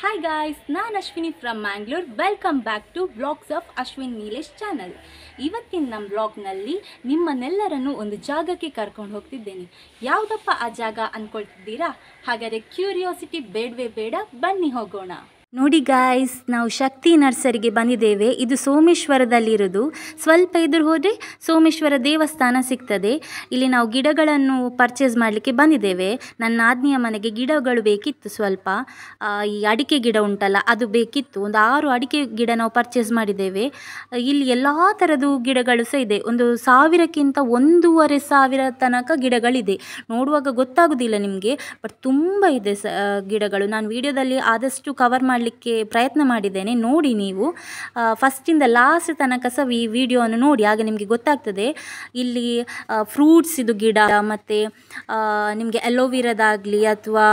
Hi guys, ನಾನು Ashwini from Mangalore. Welcome back to vlogs of Ashwin Neelesh channel. ಇವತ್ತಿನ ನಮ್ಮ ವ್ಲಾಗ್ನಲ್ಲಿ ನಿಮ್ಮನ್ನೆಲ್ಲರನ್ನು ಒಂದು ಜಾಗಕ್ಕೆ ಕರ್ಕೊಂಡು ಹೋಗ್ತಿದ್ದೇನೆ. ಯಾವುದಪ್ಪ ಆ ಜಾಗ ಅಂದ್ಕೊಳ್ತಿದ್ದೀರಾ? ಹಾಗಾದರೆ ಕ್ಯೂರಿಯಾಸಿಟಿ ಬೇಡವೇ ಬೇಡ, ಬನ್ನಿ ಹೋಗೋಣ. ನೋಡಿ ಗಾಯ್ಸ್, ನಾವು ಶಕ್ತಿ ನರ್ಸರಿಗೆ ಬಂದಿದ್ದೇವೆ. ಇದು ಸೋಮೇಶ್ವರದಲ್ಲಿರೋದು. ಸ್ವಲ್ಪ ಎದುರು ಹೋದರೆ ಸೋಮೇಶ್ವರ ದೇವಸ್ಥಾನ ಸಿಗ್ತದೆ. ಇಲ್ಲಿ ನಾವು ಗಿಡಗಳನ್ನು ಪರ್ಚೇಸ್ ಮಾಡಲಿಕ್ಕೆ ಬಂದಿದ್ದೇವೆ. ನನ್ನ ಆಜ್ಞೆಯ ಮನೆಗೆ ಗಿಡಗಳು ಬೇಕಿತ್ತು. ಸ್ವಲ್ಪ ಈ ಅಡಿಕೆ ಗಿಡ ಉಂಟಲ್ಲ, ಅದು ಬೇಕಿತ್ತು. ಒಂದು 6 ಅಡಿಕೆ ಗಿಡ ನಾವು ಪರ್ಚೇಸ್ ಮಾಡಿದ್ದೇವೆ. ಇಲ್ಲಿ ಎಲ್ಲ ಥರದ್ದು ಗಿಡಗಳು ಸಹ ಇದೆ. ಒಂದು 1000ಕ್ಕಿಂತ 1500 ತನಕ ಗಿಡಗಳಿದೆ. ನೋಡುವಾಗ ಗೊತ್ತಾಗೋದಿಲ್ಲ ನಿಮಗೆ, ಬಟ್ ತುಂಬ ಇದೆ ಗಿಡಗಳು. ನಾನು ವಿಡಿಯೋದಲ್ಲಿ ಆದಷ್ಟು ಕವರ್ ಮಾಡಲಿಕ್ಕೆ ಪ್ರಯತ್ನ ಮಾಡಿದ್ದೇನೆ. ನೋಡಿ ನೀವು ಫಸ್ಟಿಂದ ಲಾಸ್ಟ್ ತನಕ ಸಹ ಈ ವಿಡಿಯೋವನ್ನು ನೋಡಿ, ಆಗ ನಿಮಗೆ ಗೊತ್ತಾಗ್ತದೆ. ಇಲ್ಲಿ ಫ್ರೂಟ್ಸ್ ಇದು ಗಿಡ, ಮತ್ತು ನಿಮಗೆ ಅಲೋವಿರದಾಗಲಿ ಅಥವಾ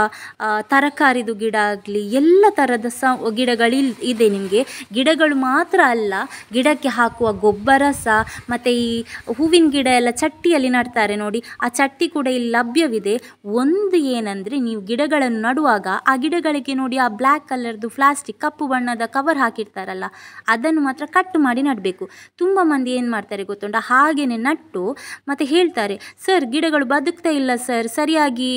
ತರಕಾರಿದು ಗಿಡ ಆಗಲಿ ಎಲ್ಲ ಥರದ ಸಹ ಗಿಡಗಳು ಇದೆ. ನಿಮಗೆ ಗಿಡಗಳು ಮಾತ್ರ ಅಲ್ಲ, ಗಿಡಕ್ಕೆ ಹಾಕುವ ಗೊಬ್ಬರ ಸಹ, ಮತ್ತು ಈ ಹೂವಿನ ಗಿಡ ಎಲ್ಲ ಚಟ್ಟಿಯಲ್ಲಿ ನಡ್ತಾರೆ ನೋಡಿ, ಆ ಚಟ್ಟಿ ಕೂಡ ಇಲ್ಲಿ ಲಭ್ಯವಿದೆ. ಒಂದು ಏನಂದರೆ, ನೀವು ಗಿಡಗಳನ್ನು ನಡುವಾಗ ಆ ಗಿಡಗಳಿಗೆ ನೋಡಿ ಆ ಬ್ಲ್ಯಾಕ್ ಕಲರ್ದು ಪ್ಲಾಸ್ಟಿಕ್ ಕಪ್ಪು ಬಣ್ಣದ ಕವರ್ ಹಾಕಿರ್ತಾರಲ್ಲ, ಅದನ್ನು ಮಾತ್ರ ಕಟ್ ಮಾಡಿ ನಡಬೇಕು. ತುಂಬ ಮಂದಿ ಏನು ಮಾಡ್ತಾರೆ ಗೊತ್ತುಂಟ, ಹಾಗೆಯೇ ನಟ್ಟು ಮತ್ತು ಹೇಳ್ತಾರೆ, ಸರ್ ಗಿಡಗಳು ಬದುಕ್ತಾ ಇಲ್ಲ ಸರ್, ಸರಿಯಾಗಿ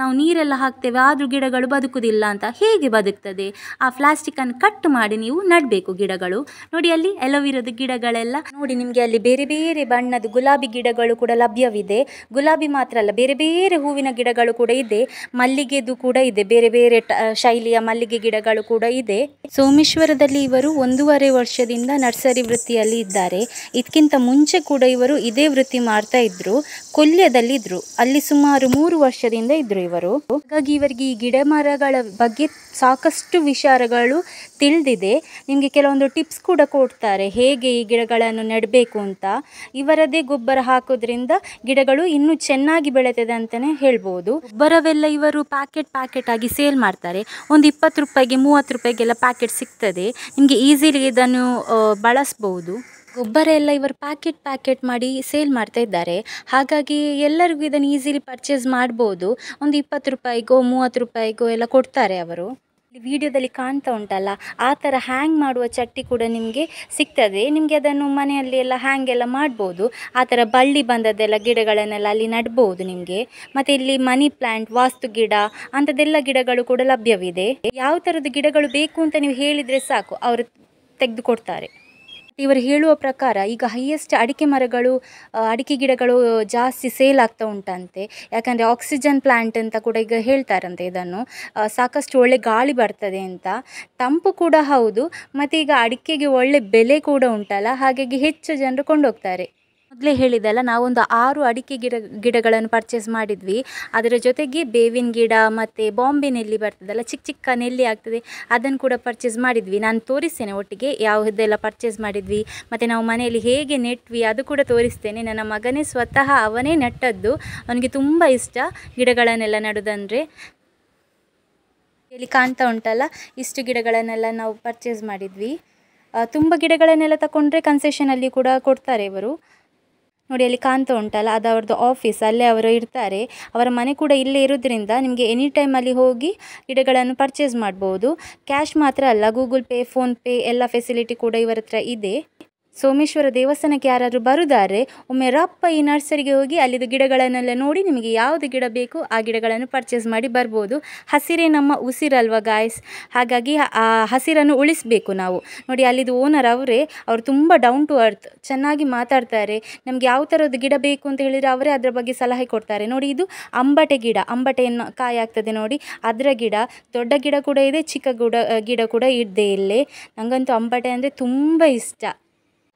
ನಾವು ನೀರೆಲ್ಲ ಹಾಕ್ತೇವೆ ಆದರೂ ಗಿಡಗಳು ಬದುಕುವುದಿಲ್ಲ ಅಂತ. ಹೇಗೆ ಬದುಕ್ತದೆ? ಆ ಪ್ಲಾಸ್ಟಿಕ್ಕನ್ನು ಕಟ್ ಮಾಡಿ ನೀವು ನಡಬೇಕು ಗಿಡಗಳು. ನೋಡಿ ಅಲ್ಲಿ ಅಲೋವಿರದ ಗಿಡಗಳೆಲ್ಲ ನೋಡಿ, ನಿಮಗೆ ಅಲ್ಲಿ ಬೇರೆ ಬೇರೆ ಬಣ್ಣದ ಗುಲಾಬಿ ಗಿಡಗಳು ಕೂಡ ಲಭ್ಯವಿದೆ. ಗುಲಾಬಿ ಮಾತ್ರ ಅಲ್ಲ, ಬೇರೆ ಬೇರೆ ಹೂವಿನ ಗಿಡಗಳು ಕೂಡ ಇದೆ. ಮಲ್ಲಿಗೆದು ಕೂಡ ಇದೆ, ಬೇರೆ ಬೇರೆ ಶೈಲಿಯ ಮಲ್ಲಿಗೆ ಗಿಡಗಳು ಕೂಡ ಇದೆ. ಸೋಮೇಶ್ವರದಲ್ಲಿ ಇವರು 1.5 ವರ್ಷದಿಂದ ನರ್ಸರಿ ವೃತ್ತಿಯಲ್ಲಿ ಇದ್ದಾರೆ. ಇದಕ್ಕಿಂತ ಮುಂಚೆ ಕೂಡ ಇವರು ಇದೇ ವೃತ್ತಿ ಮಾಡ್ತಾ ಇದ್ರು. ಕೊಲ್ಯದಲ್ಲಿದ್ದರು, ಅಲ್ಲಿ ಸುಮಾರು 3 ವರ್ಷದಿಂದ ಇದ್ರು ಇವರು. ಹಾಗಾಗಿ ಇವರಿಗೆ ಈ ಗಿಡ ಮರಗಳ ಬಗ್ಗೆ ಸಾಕಷ್ಟು ವಿಚಾರಗಳು ತಿಳಿದಿದೆ. ನಿಮಗೆ ಕೆಲವೊಂದು ಟಿಪ್ಸ್ ಕೂಡ ಕೊಡ್ತಾರೆ, ಹೇಗೆ ಈ ಗಿಡಗಳನ್ನು ನೆಡಬೇಕು ಅಂತ. ಇವರದೇ ಗೊಬ್ಬರ ಹಾಕೋದ್ರಿಂದ ಗಿಡಗಳು ಇನ್ನೂ ಚೆನ್ನಾಗಿ ಬೆಳೆತದೆ ಅಂತಲೇ ಹೇಳ್ಬೋದು. ಗೊಬ್ಬರವೆಲ್ಲ ಇವರು ಪ್ಯಾಕೆಟ್ ಆಗಿ ಸೇಲ್ ಮಾಡ್ತಾರೆ. ಒಂದು 20 ರೂಪಾಯಿಗೆ 30 ರೂಪಾಯಿಗೆಲ್ಲ ಪ್ಯಾಕೆಟ್ ಸಿಗ್ತದೆ. ನಿಮಗೆ ಈಸಿಲಿ ಇದನ್ನು ಬಳಸ್ಬೋದು. ಗೊಬ್ಬರ ಎಲ್ಲ ಇವರು ಪ್ಯಾಕೆಟ್ ಮಾಡಿ ಸೇಲ್ ಮಾಡ್ತಾ ಇದ್ದಾರೆ. ಹಾಗಾಗಿ ಎಲ್ಲರಿಗೂ ಇದನ್ನು ಈಸಿಲಿ ಪರ್ಚೇಸ್ ಮಾಡ್ಬೋದು. ಒಂದು 20 ರೂಪಾಯಿಗೋ 30 ರೂಪಾಯಿಗೋ ಎಲ್ಲ ಕೊಡ್ತಾರೆ ಅವರು. ವಿಡಿಯೋದಲ್ಲಿ ಕಾಣ್ತಾ ಉಂಟಲ್ಲ, ಆ ಥರ ಹ್ಯಾಂಗ್ ಮಾಡುವ ಚಟ್ಟಿ ಕೂಡ ನಿಮಗೆ ಸಿಗ್ತದೆ. ನಿಮಗೆ ಅದನ್ನು ಮನೆಯಲ್ಲಿ ಎಲ್ಲ ಹ್ಯಾಂಗ್ ಎಲ್ಲ ಮಾಡ್ಬೋದು. ಆ ಥರ ಬಳ್ಳಿ ಬಂದದ್ದೆಲ್ಲ ಗಿಡಗಳನ್ನೆಲ್ಲ ಅಲ್ಲಿ ನೆಡ್ಬೋದು ನಿಮಗೆ. ಮತ್ತು ಇಲ್ಲಿ ಮನಿ ಪ್ಲ್ಯಾಂಟ್, ವಾಸ್ತು ಗಿಡ ಅಂಥದ್ದೆಲ್ಲ ಗಿಡಗಳು ಕೂಡ ಲಭ್ಯವಿದೆ. ಯಾವ ಥರದ ಗಿಡಗಳು ಬೇಕು ಅಂತ ನೀವು ಹೇಳಿದರೆ ಸಾಕು, ಅವರು ತೆಗೆದುಕೊಡ್ತಾರೆ. ಇವರು ಹೇಳುವ ಪ್ರಕಾರ ಈಗ ಹೈಯೆಸ್ಟ್ ಅಡಿಕೆ ಗಿಡಗಳು ಜಾಸ್ತಿ ಸೇಲ್ ಆಗ್ತಾ ಉಂಟಂತೆ. ಯಾಕಂದರೆ ಆಕ್ಸಿಜನ್ ಪ್ಲ್ಯಾಂಟ್ ಅಂತ ಕೂಡ ಈಗ ಹೇಳ್ತಾರಂತೆ. ಇದನ್ನು ಸಾಕಷ್ಟು ಒಳ್ಳೆ ಗಾಳಿ ಬರ್ತದೆ ಅಂತ, ತಂಪು ಕೂಡ ಹೌದು, ಮತ್ತು ಈಗ ಅಡಿಕೆಗೆ ಒಳ್ಳೆ ಬೆಲೆ ಕೂಡ ಉಂಟಲ್ಲ, ಹಾಗಾಗಿ ಹೆಚ್ಚು ಜನರು ಕೊಂಡೋಗ್ತಾರೆ. ಮೊದಲೇ ಹೇಳಿದಲ್ಲ, ನಾವೊಂದು 6 ಅಡಿಕೆ ಗಿಡಗಳನ್ನು ಪರ್ಚೇಸ್ ಮಾಡಿದ್ವಿ. ಅದರ ಜೊತೆಗೆ ಬೇವಿನ ಗಿಡ ಮತ್ತು ಬಾಂಬೆ ನೆಲ್ಲಿ ಬರ್ತದಲ್ಲ, ಚಿಕ್ಕ ನೆಲ್ಲಿ ಆಗ್ತದೆ, ಅದನ್ನು ಕೂಡ ಪರ್ಚೇಸ್ ಮಾಡಿದ್ವಿ. ನಾನು ತೋರಿಸ್ತೇನೆ ಒಟ್ಟಿಗೆ ಯಾವುದೆಲ್ಲ ಪರ್ಚೇಸ್ ಮಾಡಿದ್ವಿ, ಮತ್ತು ನಾವು ಮನೆಯಲ್ಲಿ ಹೇಗೆ ನೆಟ್ವಿ ಅದು ಕೂಡ ತೋರಿಸ್ತೇನೆ. ನನ್ನ ಮಗನೇ ಸ್ವತಃ ಅವನೇ ನೆಟ್ಟದ್ದು, ಅವನಿಗೆ ತುಂಬ ಇಷ್ಟ ಗಿಡಗಳನ್ನೆಲ್ಲ ನೆಡೋದಂದರೆ. ಇಲ್ಲಿ ಕಾಣ್ತಾ ಉಂಟಲ್ಲ, ಇಷ್ಟು ಗಿಡಗಳನ್ನೆಲ್ಲ ನಾವು ಪರ್ಚೇಸ್ ಮಾಡಿದ್ವಿ. ತುಂಬ ಗಿಡಗಳನ್ನೆಲ್ಲ ತಗೊಂಡ್ರೆ ಕನ್ಸೆಷನಲ್ಲಿ ಕೂಡ ಕೊಡ್ತಾರೆ ಇವರು. ನೋಡಿ ಅಲ್ಲಿ ಕಾಣ್ತಾ ಉಂಟಲ್ಲ, ಅದು ಅವ್ರದ್ದು ಆಫೀಸ್, ಅಲ್ಲೇ ಅವರು ಇರ್ತಾರೆ. ಅವರ ಮನೆ ಕೂಡ ಇಲ್ಲೇ ಇರೋದ್ರಿಂದ ನಿಮಗೆ ಎನಿ ಟೈಮಲ್ಲಿ ಹೋಗಿ ಗಿಡಗಳನ್ನು ಪರ್ಚೇಸ್ ಮಾಡ್ಬೋದು. ಕ್ಯಾಶ್ ಮಾತ್ರ ಅಲ್ಲ, ಗೂಗಲ್ ಪೇ, ಫೋನ್ಪೇ ಎಲ್ಲ ಫೆಸಿಲಿಟಿ ಕೂಡ ಇವರ ಹತ್ರ ಇದೆ. ಸೋಮೇಶ್ವರ ದೇವಸ್ಥಾನಕ್ಕೆ ಯಾರಾದರೂ ಬರುತ್ತಾರೆ, ಒಮ್ಮೆ ರಪ್ಪ ಈ ನರ್ಸರಿಗೆ ಹೋಗಿ ಅಲ್ಲಿದ್ದು ಗಿಡಗಳನ್ನೆಲ್ಲ ನೋಡಿ ನಿಮಗೆ ಯಾವುದು ಗಿಡ ಬೇಕು ಆ ಗಿಡಗಳನ್ನು ಪರ್ಚೇಸ್ ಮಾಡಿ ಬರ್ಬೋದು. ಹಸಿರೇ ನಮ್ಮ ಉಸಿರಲ್ವ ಗಾಯ್ಸ್, ಹಾಗಾಗಿ ಆ ಹಸಿರನ್ನು ಉಳಿಸಬೇಕು ನಾವು. ನೋಡಿ ಅಲ್ಲಿದ್ದು ಓನರ್ ಅವರು ತುಂಬ ಡೌನ್ ಟು ಅರ್ತ್, ಚೆನ್ನಾಗಿ ಮಾತಾಡ್ತಾರೆ. ನಮಗೆ ಯಾವ ಥರದ್ದು ಗಿಡ ಬೇಕು ಅಂತ ಹೇಳಿದರೆ ಅವರೇ ಅದರ ಬಗ್ಗೆ ಸಲಹೆ ಕೊಡ್ತಾರೆ. ನೋಡಿ ಇದು ಅಂಬಟೆ ಗಿಡ, ಅಂಬಟೆಯನ್ನು ಕಾಯಿ ಆಗ್ತದೆ ನೋಡಿ, ಅದರ ಗಿಡ. ದೊಡ್ಡ ಗಿಡ ಕೂಡ ಇದೆ, ಚಿಕ್ಕ ಗಿಡ ಕೂಡ ಇದೆ ಇಲ್ಲೇ. ನನಗಂತೂ ಅಂಬಟೆ ಅಂದರೆ ತುಂಬ ಇಷ್ಟ.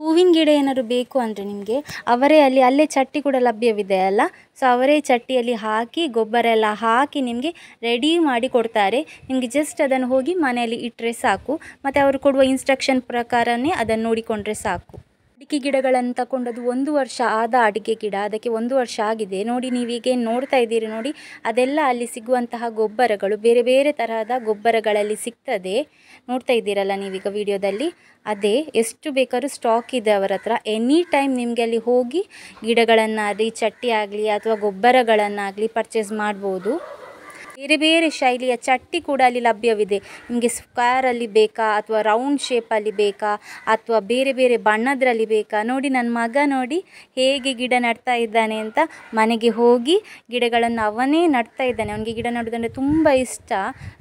ಹೂವಿನ ಗಿಡ ಏನಾದ್ರು ಬೇಕು ಅಂದರೆ ನಿಮಗೆ ಅವರೇ ಅಲ್ಲೇ ಚಟ್ಟಿ ಕೂಡ ಲಭ್ಯವಿದೆ ಅಲ್ಲ, ಸೊ ಅವರೇ ಚಟ್ಟಿಯಲ್ಲಿ ಹಾಕಿ ಗೊಬ್ಬರ ಎಲ್ಲ ಹಾಕಿ ನಿಮಗೆ ರೆಡಿ ಮಾಡಿ ಕೊಡ್ತಾರೆ. ನಿಮಗೆ ಜಸ್ಟ್ ಅದನ್ನು ಹೋಗಿ ಮನೆಯಲ್ಲಿ ಇಟ್ಟರೆ ಸಾಕು, ಮತ್ತು ಅವರು ಕೊಡುವ ಇನ್ಸ್ಟ್ರಕ್ಷನ್ ಪ್ರಕಾರನೇ ಅದನ್ನು ನೋಡಿಕೊಂಡ್ರೆ ಸಾಕು. ಅಡಿಕೆ ಗಿಡಗಳನ್ನು ತಗೊಂಡದು 1 ವರ್ಷ ಆದ ಅಡಿಕೆ ಗಿಡ, ಅದಕ್ಕೆ 1 ವರ್ಷ ಆಗಿದೆ. ನೋಡಿ ನೀವೀಗೇನು ನೋಡ್ತಾ ಇದ್ದೀರಿ ನೋಡಿ, ಅದೆಲ್ಲ ಅಲ್ಲಿ ಸಿಗುವಂತಹ ಗೊಬ್ಬರಗಳು ಬೇರೆ ಬೇರೆ ತರಹದ ಗೊಬ್ಬರಗಳಲ್ಲಿ ಸಿಗ್ತದೆ. ನೋಡ್ತಾ ಇದ್ದೀರಲ್ಲ ನೀವೀಗ ವಿಡಿಯೋದಲ್ಲಿ, ಅದೇ ಎಷ್ಟು ಬೇಕಾದ್ರೂ ಸ್ಟಾಕ್ ಇದೆ ಅವರ ಹತ್ರ. ಎನಿ ಟೈಮ್ ನಿಮಗೆ ಅಲ್ಲಿ ಹೋಗಿ ಗಿಡಗಳನ್ನಾಗಲಿ ಚಟ್ಟಿ ಆಗಲಿ ಅಥವಾ ಗೊಬ್ಬರಗಳನ್ನಾಗಲಿ ಪರ್ಚೇಸ್ ಮಾಡ್ಬೋದು. ಬೇರೆ ಬೇರೆ ಶೈಲಿಯ ಚಟ್ಟಿ ಕೂಡ ಅಲ್ಲಿ ಲಭ್ಯವಿದೆ. ನಿಮಗೆ ಸ್ಕ್ವೇರಲ್ಲಿ ಬೇಕಾ ಅಥವಾ ರೌಂಡ್ ಶೇಪಲ್ಲಿ ಬೇಕಾ ಅಥವಾ ಬೇರೆ ಬೇರೆ ಬಣ್ಣದ್ರಲ್ಲಿ ಬೇಕಾ? ನೋಡಿ ನನ್ನ ಮಗ ನೋಡಿ ಹೇಗೆ ಗಿಡ ನೆಡ್ತಾ ಇದ್ದಾನೆ ಅಂತ. ಮನೆಗೆ ಹೋಗಿ ಗಿಡಗಳನ್ನು ಅವನೇ ನೆಡ್ತಾ ಇದ್ದಾನೆ. ಅವನಿಗೆ ಗಿಡ ನೆಡೋದಂದರೆ ತುಂಬ ಇಷ್ಟ.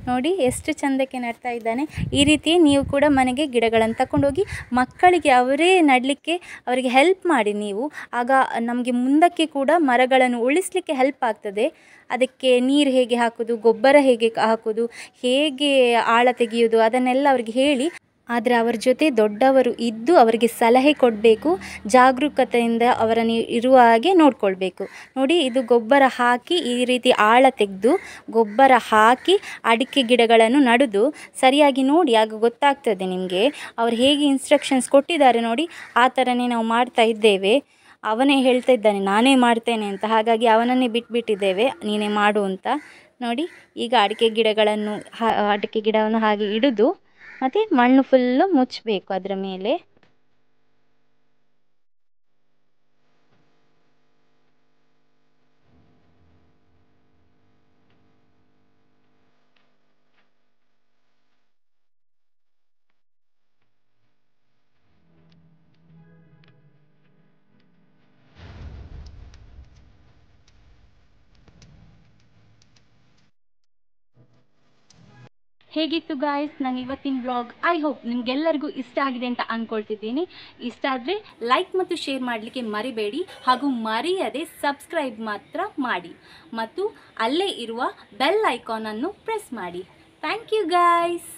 ನೋಡಿ ಎಷ್ಟು ಚಂದಕ್ಕೆ ನೆಡ್ತಾ ಇದ್ದಾನೆ. ಈ ರೀತಿ ನೀವು ಕೂಡ ಮನೆಗೆ ಗಿಡಗಳನ್ನು ತಗೊಂಡೋಗಿ ಮಕ್ಕಳಿಗೆ ಅವರೇ ನೆಡಲಿಕ್ಕೆ ಅವರಿಗೆ ಹೆಲ್ಪ್ ಮಾಡಿ ನೀವು. ಆಗ ನಮಗೆ ಮುಂದಕ್ಕೆ ಕೂಡ ಮರಗಳನ್ನು ಉಳಿಸಲಿಕ್ಕೆ ಹೆಲ್ಪ್ ಆಗ್ತದೆ. ಅದಕ್ಕೆ ನೀರು ಹೇಗೆ ಹಾಕೋದು, ಗೊಬ್ಬರ ಹೇಗೆ ಹಾಕೋದು, ಹೇಗೆ ಆಳ ತೆಗೆಯೋದು ಅದನ್ನೆಲ್ಲ ಅವ್ರಿಗೆ ಹೇಳಿ. ಆದರೆ ಅವರ ಜೊತೆ ದೊಡ್ಡವರು ಇದ್ದು ಅವರಿಗೆ ಸಲಹೆ ಕೊಡಬೇಕು. ಜಾಗರೂಕತೆಯಿಂದ ಅವರನ್ನು ಇರುವ ಹಾಗೆ ನೋಡಿಕೊಳ್ಬೇಕು. ನೋಡಿ ಇದು ಗೊಬ್ಬರ ಹಾಕಿ ಈ ರೀತಿ ಆಳ ತೆಗೆದು ಗೊಬ್ಬರ ಹಾಕಿ ಅಡಿಕೆ ಗಿಡಗಳನ್ನು ನಡುದು ಸರಿಯಾಗಿ ನೋಡಿ, ಆಗ ಗೊತ್ತಾಗ್ತದೆ ನಿಮಗೆ. ಅವರು ಹೇಗೆ ಇನ್ಸ್ಟ್ರಕ್ಷನ್ಸ್ ಕೊಟ್ಟಿದ್ದಾರೆ ನೋಡಿ ಆ ಥರನೇ ನಾವು ಮಾಡ್ತಾ ಇದ್ದೇವೆ. ಅವನೇ ಹೇಳ್ತಾ ಇದ್ದಾನೆ ನಾನೇ ಮಾಡ್ತೇನೆ ಅಂತ, ಹಾಗಾಗಿ ಅವನನ್ನೇ ಬಿಟ್ಬಿಟ್ಟಿದ್ದೇವೆ ನೀನೇ ಮಾಡು ಅಂತ. ನೋಡಿ ಈಗ ಅಡಿಕೆ ಗಿಡವನ್ನು ಹಾಗೆ ಇಡುದು ಮತ್ತು ಮಣ್ಣು ಫುಲ್ಲು ಮುಚ್ಚಬೇಕು ಅದರ ಮೇಲೆ. ಹೇಗಿತ್ತು ಗಾಯ್ಸ್ ನಂಗೆ ಇವತ್ತಿನ ವ್ಲಾಗ್? ಐ ಹೋಪ್ ನಿಮಗೆಲ್ಲರಿಗೂ ಇಷ್ಟ ಆಗಿದೆ ಅಂತ ಅಂದ್ಕೊಳ್ತಿದ್ದೀನಿ. ಇಷ್ಟ ಆದರೆ ಲೈಕ್ ಮತ್ತು ಶೇರ್ ಮಾಡಲಿಕ್ಕೆ ಮರಿಬೇಡಿ. ಹಾಗೂ ಮರೆಯದೆ ಸಬ್ಸ್ಕ್ರೈಬ್ ಮಾತ್ರ ಮಾಡಿ ಮತ್ತು ಅಲ್ಲೇ ಇರುವ ಬೆಲ್ ಐಕಾನನ್ನು ಪ್ರೆಸ್ ಮಾಡಿ. Thank you guys.